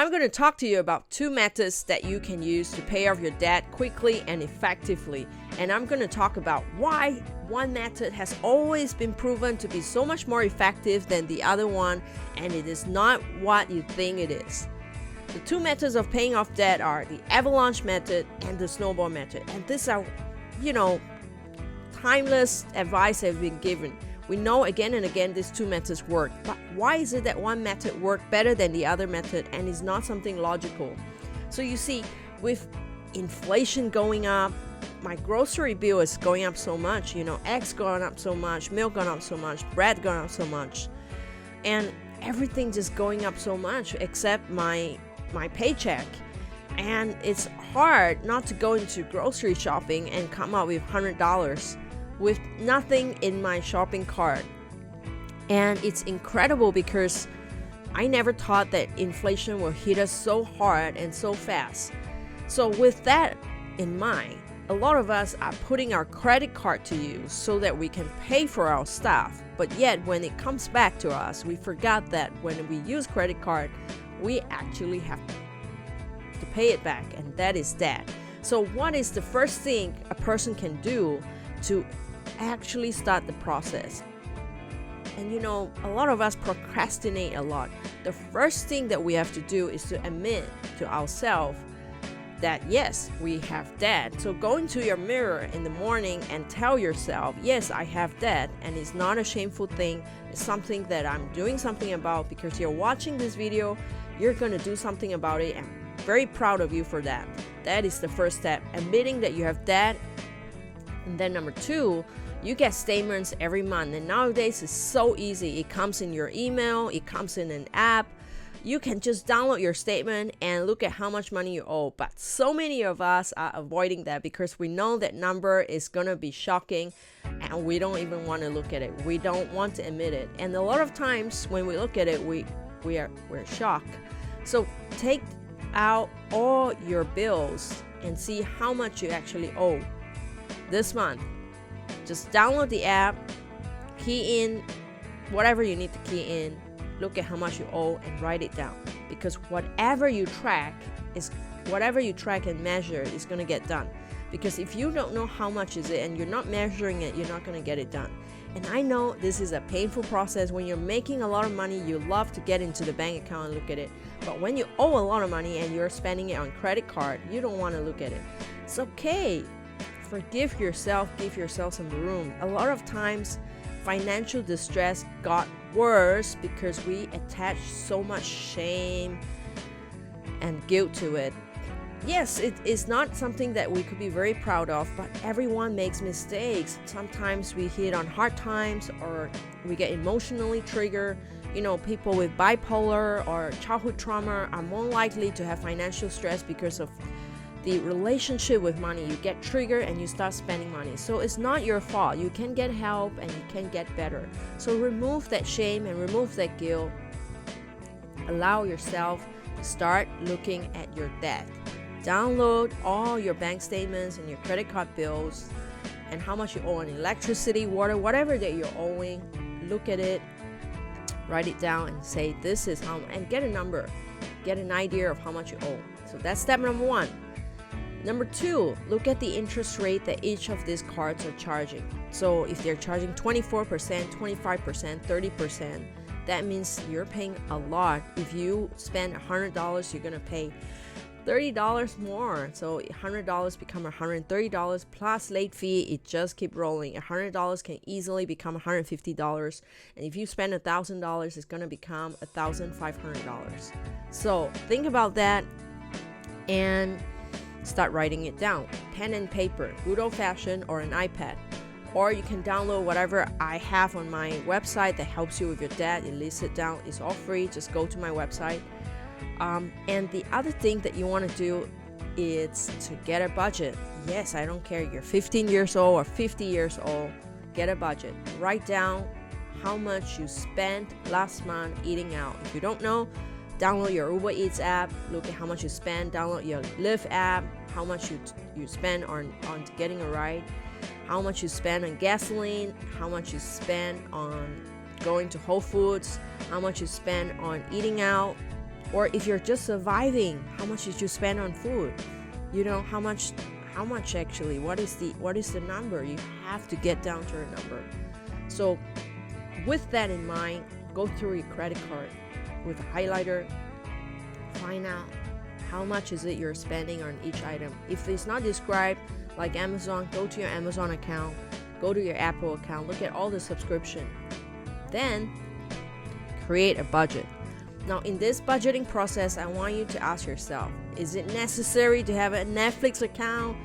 I'm going to talk to you about 2 methods that you can use to pay off your debt quickly and effectively. And I'm going to talk about why one method has always been proven to be so much more effective than the other one, and it is not what you think it is. The 2 methods of paying off debt are the avalanche method and the snowball method. And these are, timeless advice that have been given. We know again and again these 2 methods work, but why is it that one method works better than the other method and is not something logical? So you see, with inflation going up, my grocery bill is going up so much, eggs going up so much, milk going up so much, bread going up so much, and everything just going up so much except my paycheck. And it's hard not to go into grocery shopping and come up with $100 with nothing in my shopping cart. And it's incredible because I never thought that inflation will hit us so hard and so fast. So with that in mind, a lot of us are putting our credit card to use so that we can pay for our stuff. But yet when it comes back to us, we forgot that when we use credit card, we actually have to pay it back, and that is debt. So what is the first thing a person can do to actually start the process? And a lot of us procrastinate a lot. The first thing that we have to do is to admit to ourselves that yes, we have debt. So go into your mirror in the morning and tell yourself, yes, I have debt, and it's not a shameful thing. It's something that I'm doing something about. Because you're watching this video, you're going to do something about it, and I'm very proud of you for that. That is the first step, admitting that you have debt. And then number 2, you get statements every month, and nowadays it's so easy. It comes in your email, it comes in an app. You can just download your statement and look at how much money you owe. But so many of us are avoiding that because we know that number is gonna be shocking, and we don't even want to look at it. We don't want to admit it. And a lot of times when we look at it, we're shocked. So take out all your bills and see how much you actually owe this month. Just download the app, key in whatever you need to key in, look at how much you owe, and write it down. Because whatever you track and measure is going to get done. Because if you don't know how much is it and you're not measuring it, you're not going to get it done. And I know this is a painful process. When you're making a lot of money, you love to get into the bank account and look at it. But when you owe a lot of money and you're spending it on credit card, you don't want to look at it. It's okay. Forgive yourself, give yourself some room. A lot of times, financial distress got worse because we attach so much shame and guilt to it. Yes, it is not something that we could be very proud of, but everyone makes mistakes. Sometimes we hit on hard times, or we get emotionally triggered. People with bipolar or childhood trauma are more likely to have financial stress because of the relationship with money. You get triggered and you start spending money. So it's not your fault. You can get help and you can get better. So remove that shame and remove that guilt. Allow yourself to start looking at your debt. Download all your bank statements and your credit card bills and how much you owe on electricity, water, whatever that you're owing. Look at it, write it down, and say this is how, and get a number, get an idea of how much you owe. So that's step number 1. Number 2, look at the interest rate that each of these cards are charging. So if they're charging 24%, 25%, 30%, that means you're paying a lot. If you spend $100, you're gonna pay $30 more. So $100 become $130 plus late fee. It just keep rolling. $100 can easily become $150, and if you spend $1,000, it's gonna become $1,500. So think about that and start writing it down. Pen and paper, good old fashioned, or an iPad. Or you can download whatever I have on my website that helps you with your debt. It lists it down. It's all free. Just go to my website. And the other thing that you want to do is to get a budget. Yes, I don't care. You're 15 years old or 50 years old. Get a budget. Write down how much you spent last month eating out. If you don't know, download your Uber Eats app. Look at how much you spend. Download your Lyft app. How much you spend on getting a ride. How much you spend on gasoline. How much you spend on going to Whole Foods. How much you spend on eating out. Or if you're just surviving, how much did you spend on food? You know, how much actually, what is the number? You have to get down to a number. So with that in mind, go through your credit card with a highlighter, find out how much is it you're spending on each item. If it's not described like Amazon, go to your Amazon account, go to your Apple account, look at all the subscription, then create a budget. Now in this budgeting process, I want you to ask yourself, is it necessary to have a Netflix account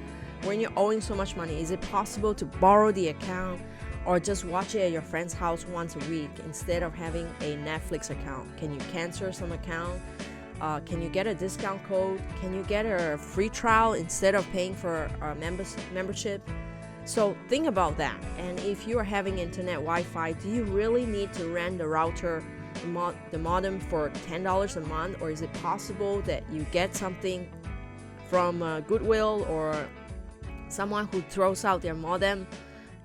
when you're owing so much money? Is it possible to borrow the account or just watch it at your friend's house once a week instead of having a Netflix account? Can you cancel some account? Can you get a discount code? Can you get a free trial instead of paying for a membership? So think about that. And if you are having internet Wi-Fi, do you really need to rent the router, the modem for $10 a month? Or is it possible that you get something from Goodwill or someone who throws out their modem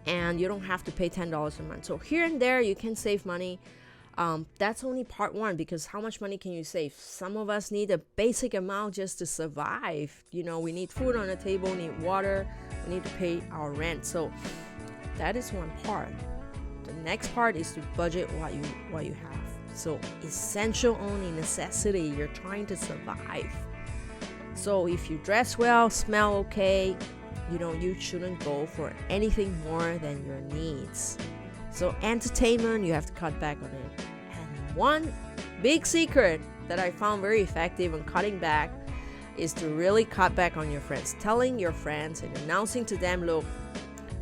and you don't have to pay $10 a month? So here and there you can save money. That's only part one, because how much money can you save? Some of us need a basic amount just to survive. You know, we need food on the table, need water, we need to pay our rent. So that is one part. The next part is to budget what you have. So essential only, necessity, you're trying to survive. So if you dress well, smell okay, you know, you shouldn't go for anything more than your needs. So entertainment, you have to cut back on it. And one big secret that I found very effective on cutting back is to really cut back on your friends. Telling your friends and announcing to them, look,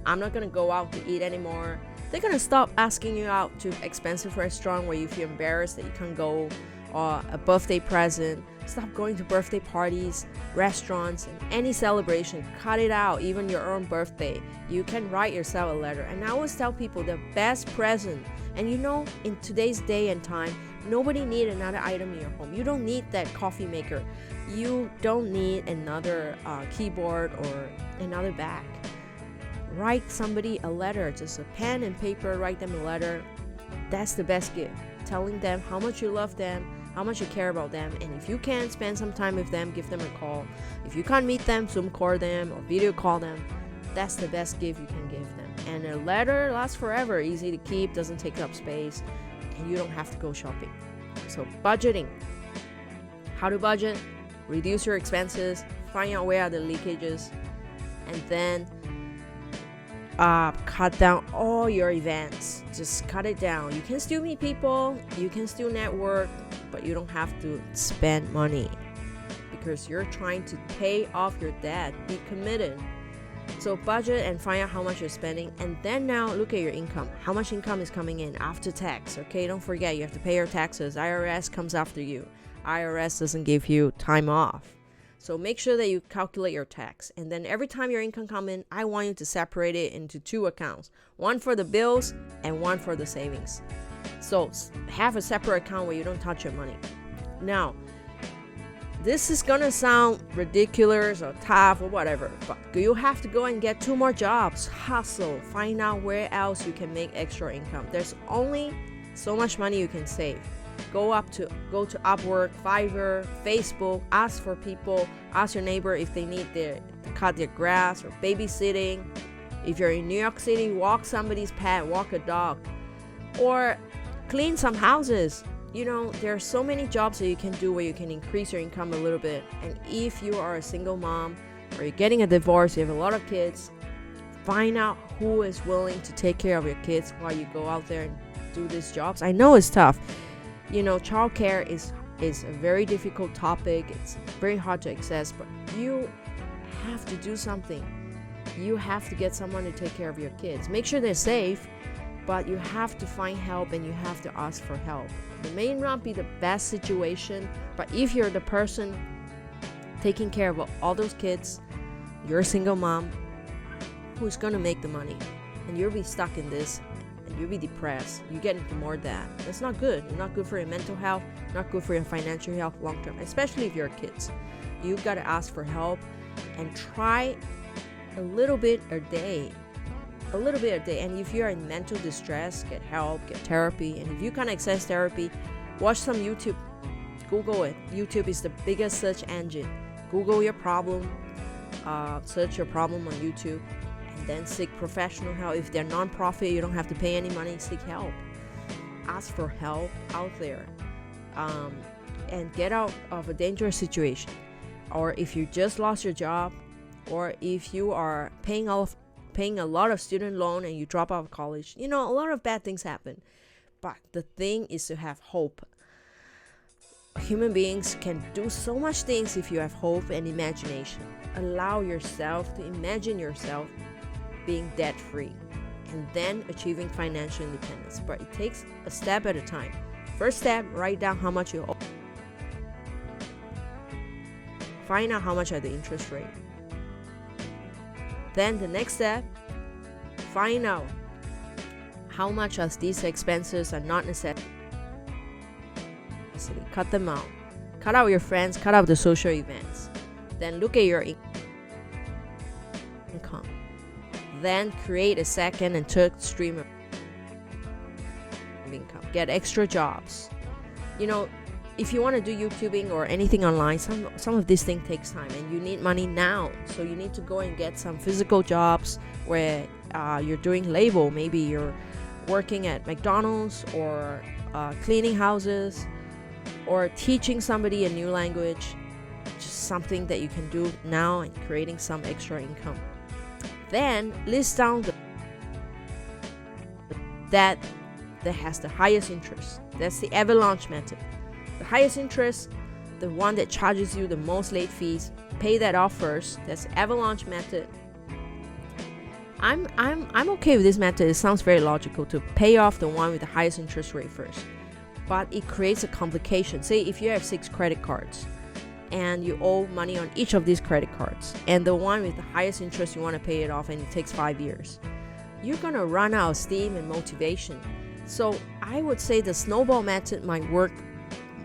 I'm not going to go out to eat anymore. They're going to stop asking you out to expensive restaurant where you feel embarrassed that you can't go, or a birthday present. Stop going to birthday parties, restaurants, and any celebration. Cut it out, even your own birthday. You can write yourself a letter. And I always tell people the best present, and you know, in today's day and time, nobody needs another item in your home. You don't need that coffee maker. You don't need another keyboard or another bag. Write somebody a letter, just a pen and paper, write them a letter. That's the best gift. Telling them how much you love them, how much you care about them, and if you can spend some time with them, give them a call. If you can't meet them, Zoom call them or video call them. That's the best gift you can give them. And a letter lasts forever, easy to keep, doesn't take up space, and you don't have to go shopping. So budgeting. How to budget? Reduce your expenses, find out where are the leakages, and then cut down all your events. Just cut it down. You can still meet people, you can still network, but you don't have to spend money because you're trying to pay off your debt. Be committed. So budget and find out how much you're spending, and then now look at your income. How much income is coming in after tax? Okay, don't forget you have to pay your taxes. IRS comes after you. IRS doesn't give you time off. So make sure that you calculate your tax. And then every time your income comes in, I want you to separate it into two accounts. One for the bills and one for the savings. So have a separate account where you don't touch your money. Now, this is going to sound ridiculous or tough or whatever, but you have to go and get 2 more jobs. Hustle. Find out where else you can make extra income. There's only so much money you can save. Go to Upwork, Fiverr, Facebook, ask for people, ask your neighbor if they need to cut their grass or babysitting. If you're in New York City, walk somebody's pet, walk a dog, or clean some houses. You know, there are so many jobs that you can do where you can increase your income a little bit. And if you are a single mom or you're getting a divorce, you have a lot of kids, find out who is willing to take care of your kids while you go out there and do these jobs. I know it's tough. You know, childcare is a very difficult topic. It's very hard to access, but you have to do something. You have to get someone to take care of your kids. Make sure they're safe, but you have to find help and you have to ask for help. It may not be the best situation, but if you're the person taking care of all those kids, you're a single mom, who's going to make the money? And you'll be stuck in this. And you'll be depressed. You get into more debt. That's not good. It's not good for your mental health, not good for your financial health long term, especially if you're kids. You've got to ask for help and try a little bit a day. A little bit a day. And if you're in mental distress, get help, get therapy. And if you can't access therapy, watch some YouTube Just Google it. YouTube is the biggest search engine. Google your problem, search your problem on YouTube, and then seek professional help. If they're non-profit, you don't have to pay any money. Seek help. Ask for help out there, and get out of a dangerous situation. Or if you just lost your job, or if you are paying a lot of student loan and you drop out of college, a lot of bad things happen. But the thing is to have hope. Human beings can do so much things if you have hope and imagination. Allow yourself to imagine yourself being debt-free and then achieving financial independence. But it takes a step at a time. First step, write down how much you owe. Find out how much are the interest rate. Then the next step, find out how much of these expenses are not necessary. Cut them out. Cut out your friends, cut out the social events. Then look at your income. Then create a second and third stream of income. Get extra jobs. If you want to do YouTubing or anything online, some of this thing takes time and you need money now. So you need to go and get some physical jobs where you're doing label. Maybe you're working at McDonald's or cleaning houses or teaching somebody a new language. Just something that you can do now and creating some extra income. Then list down the debt that has the highest interest. That's the avalanche method. The highest interest, the one that charges you the most late fees, pay that off first. That's the avalanche method. I'm okay with this method. It sounds very logical to pay off the one with the highest interest rate first. But it creates a complication. Say if you have 6 credit cards and you owe money on each of these credit cards, and the one with the highest interest you want to pay it off and it takes 5 years, you're gonna run out of steam and motivation. So I would say the snowball method might work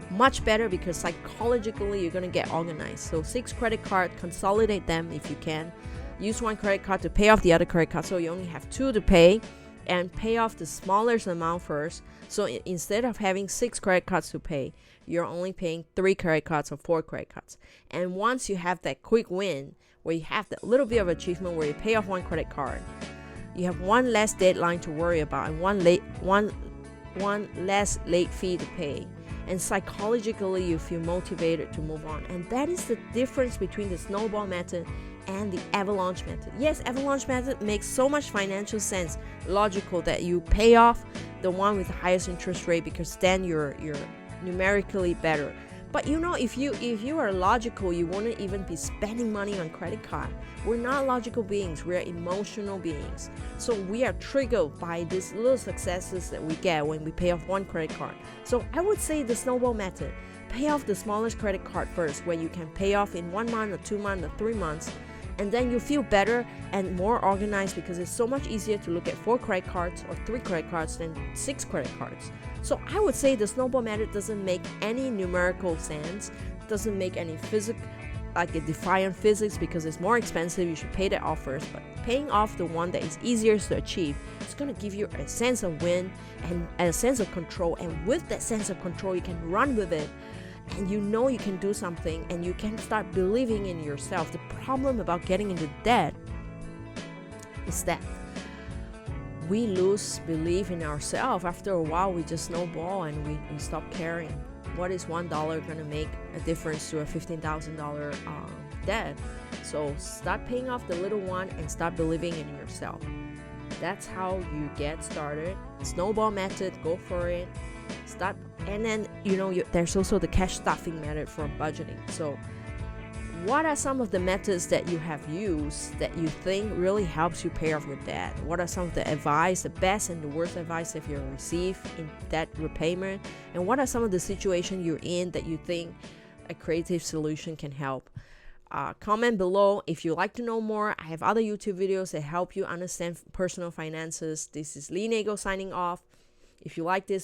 much better because psychologically you're gonna get organized. So 6 credit cards, consolidate them if you can. Use one credit card to pay off the other credit card, so you only have 2 to pay, and pay off the smallest amount first. So instead of having 6 credit cards to pay, you're only paying 3 credit cards or 4 credit cards. And once you have that quick win, where you have that little bit of achievement where you pay off one credit card, you have one less deadline to worry about and one less late fee to pay. And psychologically you feel motivated to move on. And that is the difference between the snowball method and the avalanche method. Yes, avalanche method makes so much financial sense, logical, that you pay off the one with the highest interest rate because then you're numerically better. But if you are logical, you wouldn't even be spending money on credit card. We're not logical beings, we're emotional beings. So we are triggered by these little successes that we get when we pay off one credit card. So I would say the snowball method, pay off the smallest credit card first, where you can pay off in 1 month or 2 months or 3 months, and then you feel better and more organized because it's so much easier to look at 4 credit cards or 3 credit cards than 6 credit cards. So I would say the snowball method doesn't make any numerical sense, doesn't make any a defiant physics because it's more expensive. You should pay that off first. But paying off the one that is easier to achieve, it's going to give you a sense of win and a sense of control. And with that sense of control, you can run with it. And you can do something and you can start believing in yourself. The problem about getting into debt is that we lose belief in ourselves. After a while, we just snowball and we stop caring. What is $1 going to make a difference to a $15,000 debt? So start paying off the little one and start believing in yourself. That's how you get started. Snowball method, go for it. Start, and then there's also the cash stuffing method for budgeting. So what are some of the methods that you have used that you think really helps you pay off your debt? What are some of the advice, the best and the worst advice that you received in debt repayment? And what are some of the situations you're in that you think a creative solution can help? Comment below if you'd like to know more. I have other YouTube videos that help you understand personal finances. This is Lee Nagle signing off. If you like this,